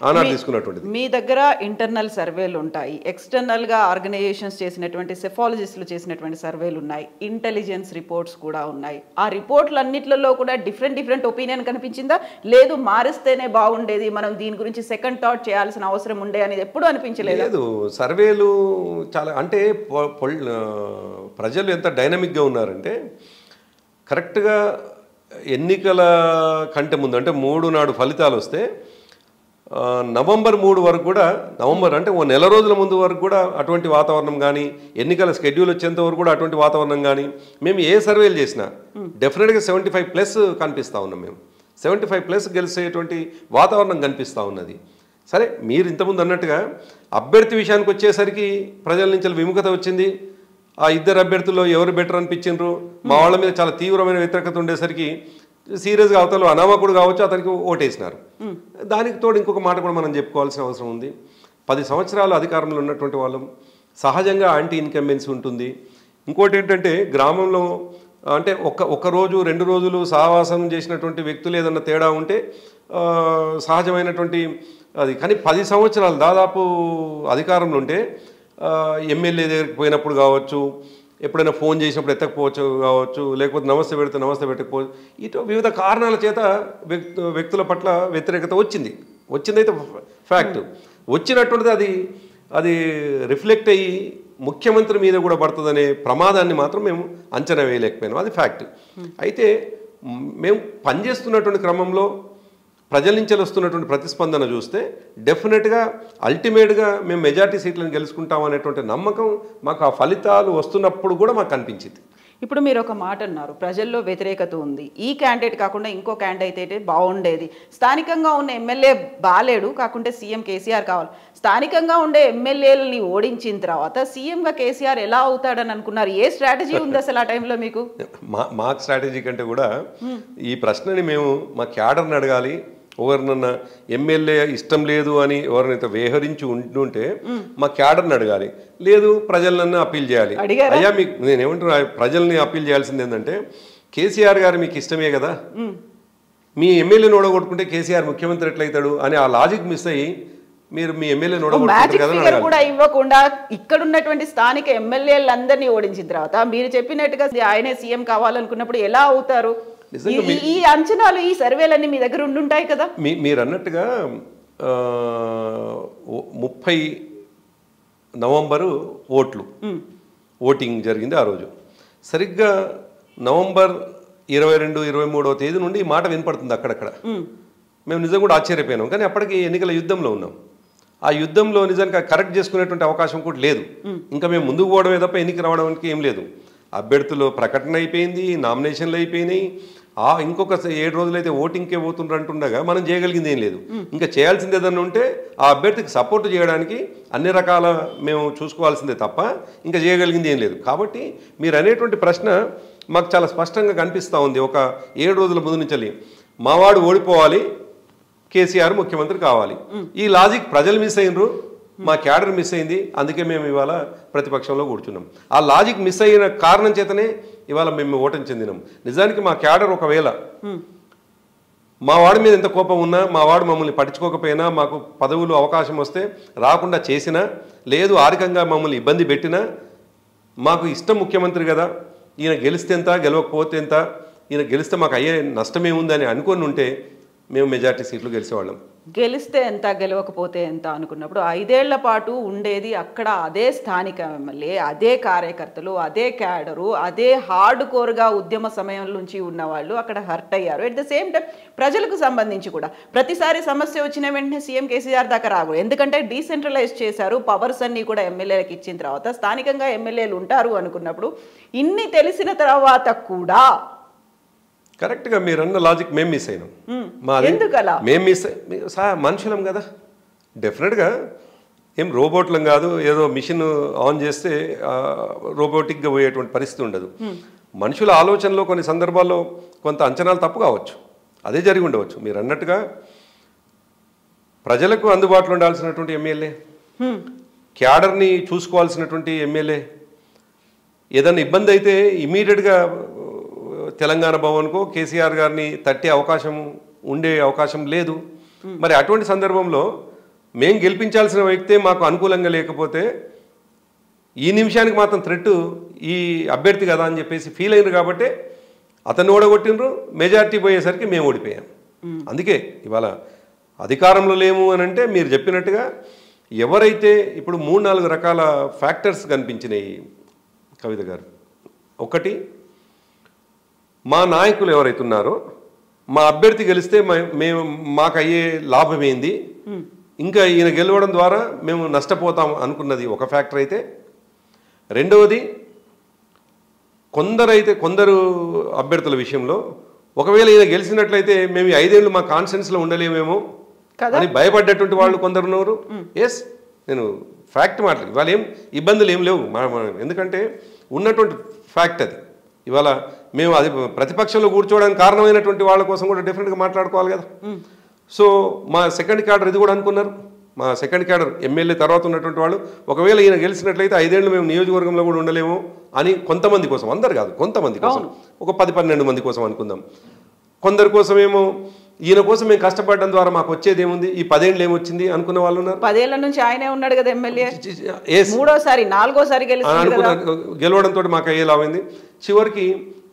ఆనాడు తీసుకున్నటువంటిది. మీ దగ్గర ఇంటర్నల్ సర్వేలు ఉంటాయి, ఎక్స్టర్నల్గా ఆర్గనైజేషన్స్ చేసినటువంటి సెఫాలజిస్టులు చేసినటువంటి సర్వేలు ఉన్నాయి, ఇంటెలిజెన్స్ రిపోర్ట్స్ కూడా ఉన్నాయి. ఆ రిపోర్ట్లన్నిట్లలో కూడా డిఫరెంట్ ఒపీనియన్ కనిపించిందా? లేదు మారిస్తేనే బాగుండేది, మనం దీని గురించి సెకండ్ థాట్ చేయాల్సిన అవసరం ఉండే అనేది ఎప్పుడూ అనిపించలేదు? లేదు, సర్వేలు చాలా అంటే ప్రజలు ఎంత డైనమిక్గా ఉన్నారంటే కరెక్ట్గా ఎన్నికల కంటే ముందు అంటే 3 నాడు ఫలితాలు వస్తే నవంబర్ 3 వరకు కూడా, నవంబర్ అంటే ఓ నెల రోజుల ముందు వరకు కూడా అటువంటి వాతావరణం కానీ, ఎన్నికల స్కెడ్యూల్ వచ్చేంత వరకు కూడా అటువంటి వాతావరణం కానీ, మేము ఏ సర్వేలు చేసినా డెఫినెట్గా 75+ కనిపిస్తూ ఉన్నాం. మేము 75+ గెలిచేటువంటి వాతావరణం కనిపిస్తూ ఉన్నది. సరే, మీరు ఇంతకుముందు అన్నట్టుగా అభ్యర్థి విషయానికి వచ్చేసరికి ప్రజల నుంచి విముఖత వచ్చింది. ఆ ఇద్దరు అభ్యర్థుల్లో ఎవరు బెటర్ అనిపించిండ్రు, మా వాళ్ళ మీద చాలా తీవ్రమైన వ్యతిరేకత ఉండేసరికి సీరియస్గా అవతల అనామకుడు కావచ్చు అతనికి ఓటేసినారు. దానికి తోడు ఇంకొక మాట కూడా మనం చెప్పుకోవాల్సిన అవసరం ఉంది. 10 సంవత్సరాలు అధికారంలో ఉన్నటువంటి వాళ్ళం, సహజంగా యాంటీ ఇన్కంబెన్సీ ఉంటుంది. ఇంకోటి ఏంటంటే గ్రామంలో అంటే ఒక రోజు 2 రోజులు సహవాసం చేసినటువంటి వ్యక్తులు ఏదన్నా తేడా ఉంటే సహజమైనటువంటి అది. కానీ 10 సంవత్సరాలు దాదాపు అధికారంలో ఉంటే ఎమ్మెల్యే దగ్గరికి పోయినప్పుడు కావచ్చు, ఎప్పుడైనా ఫోన్ చేసినప్పుడు ఎత్తకపోవచ్చు కావచ్చు, లేకపోతే నమస్తే పెడితే నమస్తే పెట్టకపోవచ్చు, ఇటు వివిధ కారణాల చేత వ్యక్తుల పట్ల వ్యతిరేకత వచ్చిందైతే ఫ్యాక్ట్. వచ్చినటువంటిది అది రిఫ్లెక్ట్ అయ్యి ముఖ్యమంత్రి మీద కూడా పడుతుందనే ప్రమాదాన్ని మాత్రం మేము అంచనా వేయలేకపోయినాం, అది ఫ్యాక్ట్. అయితే మేము పనిచేస్తున్నటువంటి క్రమంలో ప్రజల నుంచి వస్తున్నటువంటి ప్రతిస్పందన చూస్తే డెఫినెట్గా అల్టిమేట్గా మేము మెజార్టీ సీట్లను గెలుచుకుంటాం అనేటువంటి నమ్మకం మాకు ఆ ఫలితాలు వస్తున్నప్పుడు కూడా మాకు కనిపించింది. ఇప్పుడు మీరు ఒక మాట అన్నారు, ప్రజల్లో వ్యతిరేకత ఉంది, ఈ క్యాండిడేట్ కాకుండా ఇంకో క్యాండిడేట్ అయితే బాగుండేది, స్థానికంగా ఉన్న ఎమ్మెల్యే బాలేడు కాకుంటే సీఎం కేసీఆర్ కావాలి. స్థానికంగా ఉండే ఎమ్మెల్యేలని ఓడించిన తర్వాత సీఎంగా కేసీఆర్ ఎలా అవుతాడని అనుకున్నారు? ఏ స్ట్రాటజీ ఉంది అసలు ఆ టైంలో మీకు? మా స్ట్రాటజీ కంటే కూడా ఈ ప్రశ్నని మేము మా క్యాడర్ని అడగాలి. ఎవరినన్నా ఎమ్మెల్యే ఇష్టం లేదు అని ఎవరినైతే వ్యవహరించి ఉంటుంటే మా క్యాడర్ని అడగాలి, లేదు ప్రజలన్నా అప్పీల్ చేయాలి. అయ్యా మీకు నేనేమంటున్నా, ప్రజల్ని అప్పీల్ చేయాల్సింది ఏంటంటే కేసీఆర్ గారు మీకు ఇష్టమే కదా, మీ ఎమ్మెల్యేని ఓడగొట్టుకుంటే కేసీఆర్ ముఖ్యమంత్రి ఎట్లయితాడు అని ఆ లాజిక్ మిస్ అయ్యి మీరు మీ ఎమ్మెల్యేని ఓడగొట్టుకుంటారు కూడా ఇవ్వకుండా ఇక్కడ ఉన్నటువంటి స్థానిక ఎమ్మెల్యేలందరినీ ఓడించిన తర్వాత మీరు చెప్పినట్టుగా ఆయనే సీఎం కావాలనుకున్నప్పుడు ఎలా అవుతారు? ఈ అంచనాలు, ఈ సర్వేలన్నీ మీ దగ్గర ఉండుంటాయి కదా. మీరు అన్నట్టుగా 30 నవంబరు ఓటింగ్ జరిగింది. ఆ రోజు సరిగ్గా నవంబర్ 22, 23వ తేదీ నుండి ఈ మాట వినపడుతుంది అక్కడక్కడ. మేము నిజంగా కూడా ఆశ్చర్యపోయినాం. కానీ అప్పటికి ఎన్నికల యుద్ధంలో ఉన్నాం. ఆ యుద్ధంలో నిజంగా కరెక్ట్ చేసుకునేటువంటి అవకాశం కూడా లేదు. ఇంకా మేము ముందుకు పోవడమే తప్ప ఎన్నిక రావడానికి ఏం లేదు. అభ్యర్థులు ప్రకటన అయిపోయింది, నామినేషన్లు అయిపోయినాయి. ఇంకొక 7 రోజులైతే ఓటింగ్కే పోతుండ్రు అంటుండగా మనం చేయగలిగింది ఏం లేదు. ఇంకా చేయాల్సింది ఏదన్నా ఉంటే ఆ అభ్యర్థికి సపోర్ట్ చేయడానికి అన్ని రకాల మేము చూసుకోవాల్సిందే తప్ప ఇంకా చేయగలిగింది ఏం లేదు. కాబట్టి మీరు అనేటువంటి ప్రశ్న మాకు చాలా స్పష్టంగా కనిపిస్తూ ఉంది. ఒక 7 రోజుల ముందు నుంచి మావాడు ఓడిపోవాలి, కేసీఆర్ ముఖ్యమంత్రి కావాలి, ఈ లాజిక్ ప్రజలు మిస్ అయినరు, మా క్యాడర్ మిస్ అయింది. అందుకే మేము ఇవాళ ప్రతిపక్షంలో కూర్చున్నాం. ఆ లాజిక్ మిస్ అయిన కారణం చేతనే ఇవాళ మేము ఓటమి చెందినాం. నిజానికి మా క్యాడర్ ఒకవేళ మా వాడి మీద ఎంత కోపం ఉన్నా, మా వాడు మమ్మల్ని పట్టించుకోకపోయినా, మాకు పదవులు అవకాశం వస్తే రాకుండా చేసినా, లేదు ఆర్థికంగా మమ్మల్ని ఇబ్బంది పెట్టినా, మాకు ఇష్టం ముఖ్యమంత్రి కదా, ఈయన గెలిస్తే ఎంత గెలవకపోతే ఎంత, ఈయన గెలిస్తే మాకు అయ్యే నష్టమేముందని అనుకొని ఉంటే మేము మెజార్టీ సీట్లు గెలిచేవాళ్ళం. గెలిస్తే ఎంత గెలవకపోతే ఎంత అనుకున్నప్పుడు 5 ఏళ్ల పాటు ఉండేది అక్కడ అదే స్థానిక ఎమ్మెల్యే, అదే కార్యకర్తలు, అదే క్యాడరు, అదే హార్డ్ కోర్గా ఉద్యమ సమయం నుంచి ఉన్నవాళ్ళు అక్కడ హర్ట్ అయ్యారు. ఎట్ ద సేమ్ టైం ప్రజలకు సంబంధించి కూడా ప్రతిసారి సమస్య వచ్చిన వెంటనే సీఎం కేసీఆర్ దాకా రాకూడదు. ఎందుకంటే డీసెంట్రలైజ్ చేశారు, పవర్స్ అన్నీ కూడా ఎమ్మెల్యేలకు ఇచ్చిన తర్వాత స్థానికంగా ఎమ్మెల్యేలు ఉంటారు అనుకున్నప్పుడు ఇన్ని తెలిసిన తర్వాత కూడా కరెక్ట్గా మీరు అన్న లాజిక్ మేము మిస్ అయినాం. మేము మనుషులం కదా, డెఫినెట్గా ఏం రోబోట్లం కాదు, ఏదో మిషన్ ఆన్ చేస్తే రోబోటిక్గా పోయేటువంటి పరిస్థితి ఉండదు. మనుషుల ఆలోచనలో కొన్ని సందర్భాల్లో కొంత అంచనాలు తప్పు కావచ్చు, అదే జరిగి ఉండవచ్చు. మీరు అన్నట్టుగా ప్రజలకు అందుబాటులో ఉండాల్సినటువంటి ఎమ్మెల్యే, క్యాడర్ని చూసుకోవాల్సినటువంటి ఎమ్మెల్యే, ఏదైనా ఇబ్బంది అయితే ఇమీడియట్గా తెలంగాణ భవన్కో కేసీఆర్ గారిని తట్టే అవకాశం ఉండే అవకాశం లేదు. మరి అటువంటి సందర్భంలో మేము గెలిపించాల్సిన వ్యక్తే మాకు అనుకూలంగా లేకపోతే ఈ నిమిషానికి మాత్రం థ్రెట్ ఈ అభ్యర్థి కదా అని చెప్పేసి ఫీల్ అయినారు కాబట్టి అతన్ని ఓడగొట్టినరు, మెజారిటీ పోయేసరికి మేము ఓడిపోయాం. అందుకే ఇవాళ అధికారంలో లేము అని అంటే మీరు చెప్పినట్టుగా ఎవరైతే ఇప్పుడు 3-4 రకాల ఫ్యాక్టర్స్ కనిపించినాయి కవిత గారు. ఒకటి, మా నాయకులు ఎవరైతే ఉన్నారో మా అభ్యర్థి గెలిస్తే మేము మాకు అయ్యే లాభం ఏంది, ఇంకా ఈయన గెలవడం ద్వారా మేము నష్టపోతాం అనుకున్నది ఒక ఫ్యాక్టర్ అయితే, రెండవది కొందరు అభ్యర్థుల విషయంలో ఒకవేళ ఈయన గెలిచినట్లయితే మేము 5 ఏళ్ళు మా కాన్స్టిట్యూన్సీలో ఉండలేమేమో అని భయపడ్డటువంటి వాళ్ళు కొందరు ఉన్నారు. ఎస్, నేను ఫ్యాక్ట్ మాట్లాడి ఇవాళ ఏం ఇబ్బందులు ఏం లేవు, ఎందుకంటే ఉన్నటువంటి ఫ్యాక్ట్ అది. ఇవాళ మేము అది ప్రతిపక్షంలో కూర్చోవడానికి కారణమైనటువంటి వాళ్ళ కోసం కూడా డెఫినెట్గా మాట్లాడుకోవాలి కదా. సో మా సెకండ్ క్యాడర్ ఇది కూడా అనుకున్నారు. మా సెకండ్ క్యాడర్ ఎమ్మెల్యే తర్వాత ఉన్నటువంటి వాళ్ళు ఒకవేళ ఈయన గెలిచినట్లయితే 5 ఏళ్ళు మేము నియోజకవర్గంలో కూడా ఉండలేము అని కొంతమంది కోసం, అందరు కాదు కొంతమంది కోసం, ఒక 10-12 మంది కోసం అనుకుందాం. కొందరి కోసం ఏమో ఈయన కోసం మేము కష్టపడడం ద్వారా మాకు వచ్చేది ఏముంది, ఈ 10 ఏళ్ళు ఏమొచ్చింది అనుకున్న వాళ్ళు ఉన్నారు. 10 ఏళ్ల నుంచి ఆయనే ఉన్నాడు కదా ఎమ్మెల్యే, 3వ సారి 4వసారి గెలవడంతో మాకు అయ్యే లాభైంది. చివరికి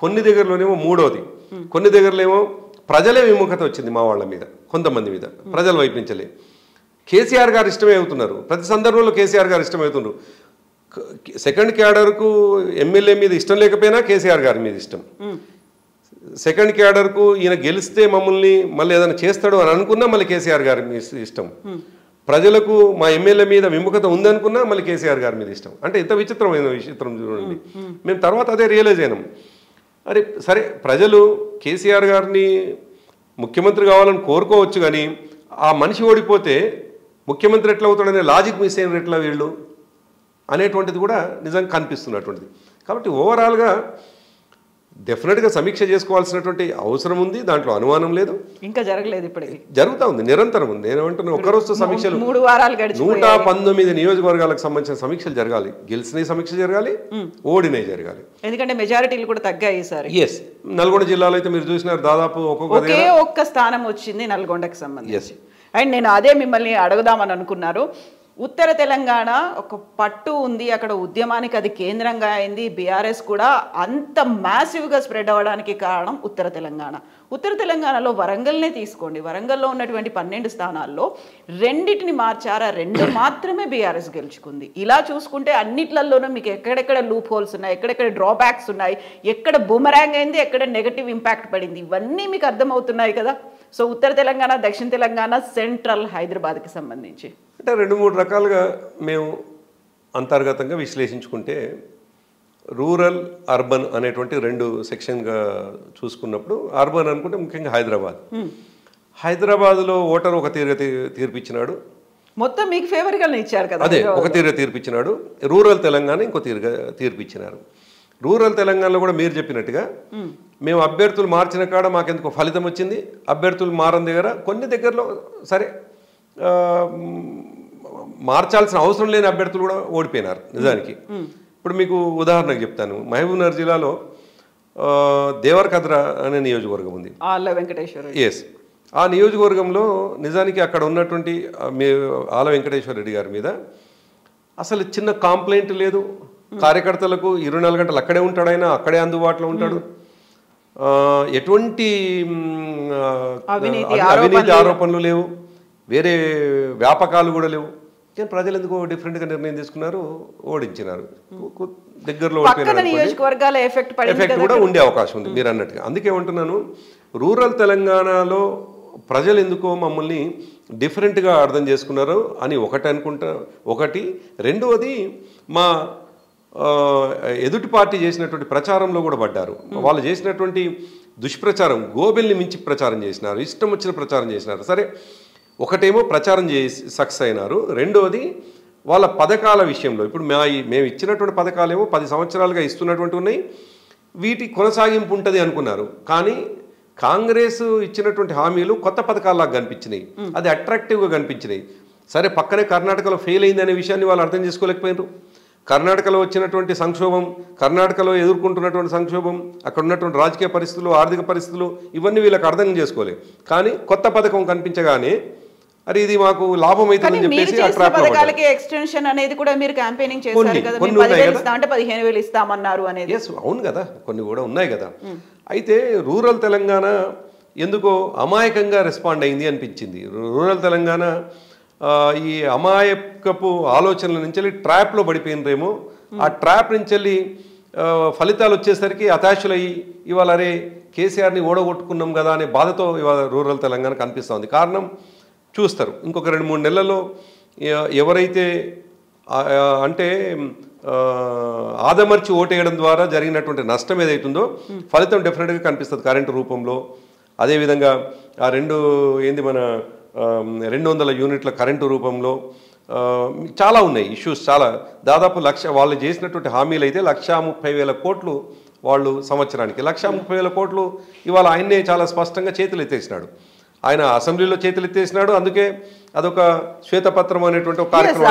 కొన్ని దగ్గరలోనేమో 3వది, కొన్ని దగ్గరలో ప్రజలే విముఖత వచ్చింది మా వాళ్ళ మీద, కొంతమంది మీద ప్రజలు వైపించలే. కేసీఆర్ గారు ఇష్టమే అవుతున్నారు, ప్రతి సందర్భంలో కేసీఆర్ గారు ఇష్టమవుతున్నారు. సెకండ్ క్యాడర్కు ఎమ్మెల్యే మీద ఇష్టం లేకపోయినా కేసీఆర్ గారి మీద ఇష్టం. సెకండ్ క్యాడర్కు ఈయన గెలిస్తే మమ్మల్ని మళ్ళీ ఏదైనా చేస్తాడు అని అనుకున్నా మళ్ళీ కేసీఆర్ గారి మీద ఇష్టం. ప్రజలకు మా ఎమ్మెల్యే మీద విముఖత ఉందనుకున్నా మళ్ళీ కేసీఆర్ గారి మీద ఇష్టం. అంటే ఎంత విచిత్రమైన విచిత్రం చూడండి. మేము తర్వాత అదే రియలైజ్ అయినాం, అరే సరే ప్రజలు కేసీఆర్ గారిని ముఖ్యమంత్రి కావాలని కోరుకోవచ్చు, కానీ ఆ మనిషి ఓడిపోతే ముఖ్యమంత్రి ఎట్లా అవుతాడనే లాజిక్ మిస్ అయిన ఎట్లా వీళ్ళు అనేటువంటిది కూడా నిజంగా కనిపిస్తున్నటువంటిది. కాబట్టి ఓవరాల్గా డెఫినెట్గా సమీక్ష చేసుకోవాల్సినటువంటి అవసరం ఉంది, దాంట్లో అనుమానం లేదు. ఇంకా జరగలేదు, ఇప్పటికి జరుగుతూ ఉంది, నిరంతరం ఉంది. నేనేమంటున్నా ఒక్కరోజు సమీక్షలు 3 వారాలు గడిచి 119 నియోజకవర్గాలకు సంబంధించిన సమీక్షలు జరగాలి. గెలిచిన సమీక్ష జరగాలి, ఓడినే జరగాలి. ఎందుకంటే మెజారిటీలు కూడా తగ్గాయి ఈసారి. ఎస్, నల్గొండ జిల్లాలో అయితే మీరు చూసినారు దాదాపు ఒక్క స్థానం వచ్చింది నల్గొండకి సంబంధించి. అండ్ నేను అదే మిమ్మల్ని అడుగుదామని అనుకున్నారు. ఉత్తర తెలంగాణ ఒక పట్టు ఉంది, అక్కడ ఉద్యమానికి అది కేంద్రంగా అయింది. బీఆర్ఎస్ కూడా అంత మ్యాసివ్గా స్ప్రెడ్ అవ్వడానికి కారణం ఉత్తర తెలంగాణ. ఉత్తర తెలంగాణలో వరంగల్నే తీసుకోండి, వరంగల్లో ఉన్నటువంటి 12 స్థానాల్లో 2టిని మార్చారా, 2 మాత్రమే బీఆర్ఎస్ గెలుచుకుంది. ఇలా చూసుకుంటే అన్నిట్లలోనూ మీకు ఎక్కడెక్కడ లూప్ హోల్స్ ఉన్నాయి, ఎక్కడెక్కడ డ్రాబ్యాక్స్ ఉన్నాయి, ఎక్కడ బూమరాంగ్ అయింది, ఎక్కడ నెగటివ్ ఇంపాక్ట్ పడింది, ఇవన్నీ మీకు అర్థమవుతున్నాయి కదా. సో ఉత్తర తెలంగాణ, దక్షిణ తెలంగాణ, సెంట్రల్ హైదరాబాద్కి సంబంధించి అంటే 2-3 రకాలుగా మేము అంతర్గతంగా విశ్లేషించుకుంటే రూరల్ అర్బన్ అనేటువంటి 2 సెక్షన్గా చూసుకున్నప్పుడు అర్బన్ అనుకుంటే ముఖ్యంగా హైదరాబాద్లో ఓటర్ ఒక తీర్పిచ్చినాడు, మొత్తం మీకు ఫేవర్గానే ఇచ్చారు కదా. అదే ఒక తీర్పిచ్చినాడు. రూరల్ తెలంగాణ ఇంకో తీర్పిచ్చినారు. రూరల్ తెలంగాణలో కూడా మీరు చెప్పినట్టుగా మేము అభ్యర్థులు మార్చిన కాడ మాకెందుకు ఫలితం వచ్చింది, అభ్యర్థులు మారని దగ్గర కొన్ని దగ్గరలో సరే మార్చాల్సిన అవసరం లేని అభ్యర్థులు కూడా ఓడిపోయినారు నిజానికి. ఇప్పుడు మీకు ఉదాహరణకు చెప్తాను, మహబూబ్నగర్ జిల్లాలో దేవరకద్ర అనే నియోజకవర్గం ఉంది. ఎస్, ఆ నియోజకవర్గంలో నిజానికి అక్కడ ఉన్నటువంటి ఆల వెంకటేశ్వర రెడ్డి గారి మీద అసలు చిన్న కంప్లైంట్ లేదు. కార్యకర్తలకు 24 గంటలు అక్కడే ఉంటాడు, ఆయన అక్కడే అందుబాటులో ఉంటాడు. ఎటువంటి అవినీతి ఆరోపణలు లేవు, వేరే వ్యాపకాలు కూడా లేవు. కానీ ప్రజలు ఎందుకో డిఫరెంట్గా నిర్ణయం తీసుకున్నారు, ఓడించినారు. దగ్గరలో ఎఫెక్ట్ కూడా ఉండే అవకాశం ఉంది మీరు అన్నట్టుగా. అందుకే ఉంటున్నాను, రూరల్ తెలంగాణలో ప్రజలు ఎందుకో మమ్మల్ని డిఫరెంట్గా అర్థం చేసుకున్నారు అని ఒకటి. రెండవది మా ఎదుటి పార్టీ చేసినటువంటి ప్రచారంలో కూడా పడ్డారు. వాళ్ళు చేసినటువంటి దుష్ప్రచారం, గోబెల్ని మించి ప్రచారం చేసినారు, ఇష్టం వచ్చిన ప్రచారం చేసినారు. సరే, ఒకటేమో ప్రచారం చేసి సక్సెస్ అయినారు. రెండవది వాళ్ళ పథకాల విషయంలో ఇప్పుడు మేము ఇచ్చినటువంటి పథకాలేమో 10 సంవత్సరాలుగా ఇస్తున్నటువంటి ఉన్నాయి, వీటి కొనసాగింపు ఉంటుంది అనుకున్నారు. కానీ కాంగ్రెస్ ఇచ్చినటువంటి హామీలు కొత్త పథకాల్లాగా కనిపించినాయి, అది అట్రాక్టివ్గా కనిపించినాయి. సరే, పక్కనే కర్ణాటకలో ఫెయిల్ అయింది అనే విషయాన్ని వాళ్ళు అర్థం చేసుకోలేకపోయినారు. కర్ణాటకలో వచ్చినటువంటి సంక్షోభం, కర్ణాటకలో ఎదుర్కొంటున్నటువంటి సంక్షోభం, అక్కడ ఉన్నటువంటి రాజకీయ పరిస్థితులు, ఆర్థిక పరిస్థితులు ఇవన్నీ వీళ్ళకి అర్థం చేసుకోలేదు. కానీ కొత్త పథకం కనిపించగానే అరే ఇది మాకు లాభం అవుతుందని చెప్పేసి పథకాలకి ఎక్స్టెన్షన్ అనేది కూడా మీరు క్యాంపెయినింగ్ చేశారు కదా, 10,000 ఇస్తా అంటే 15,000 ఇస్తామన్నారు అనేది. అవును కదా, కొన్ని కూడా ఉన్నాయి కదా. అయితే రూరల్ తెలంగాణ ఎందుకో అమాయకంగా రెస్పాండ్ అయింది అనిపించింది. రూరల్ తెలంగాణ ఈ అమాయకపు ఆలోచనల నుంచి వెళ్ళి ట్రాప్లో పడిపోయినరేమో, ఆ ట్రాప్ నుంచి వెళ్ళి ఫలితాలు వచ్చేసరికి అతాశులయ్యి ఇవాళ అరే కేసీఆర్ని ఓడగొట్టుకున్నాం కదా అనే బాధతో ఇవాళ రూరల్ తెలంగాణ కనిపిస్తూ ఉంది. కారణం చూస్తారు, ఇంకొక 2-3 నెలల్లో ఎవరైతే అంటే ఆదమర్చి ఓటేయడం ద్వారా జరిగినటువంటి నష్టం ఏదైతుందో ఫలితం డెఫినెట్గా కనిపిస్తుంది కరెంటు రూపంలో. అదేవిధంగా ఆ మన 200 యూనిట్ల కరెంటు రూపంలో చాలా ఉన్నాయి ఇష్యూస్. చాలా దాదాపు వాళ్ళు చేసినటువంటి హామీలు అయితే 1,30,000 కోట్లు వాళ్ళు సంవత్సరానికి. 1,30,000 కోట్లు ఇవాళ ఆయన్నే చాలా స్పష్టంగా చేతులు ఎత్తేసినాడు. ఆయన అసెంబ్లీలో చేతులు ఎత్తేసినాడు. అందుకే అదొక శ్వేతపత్రం అనేటువంటి ఒక కార్యక్రమం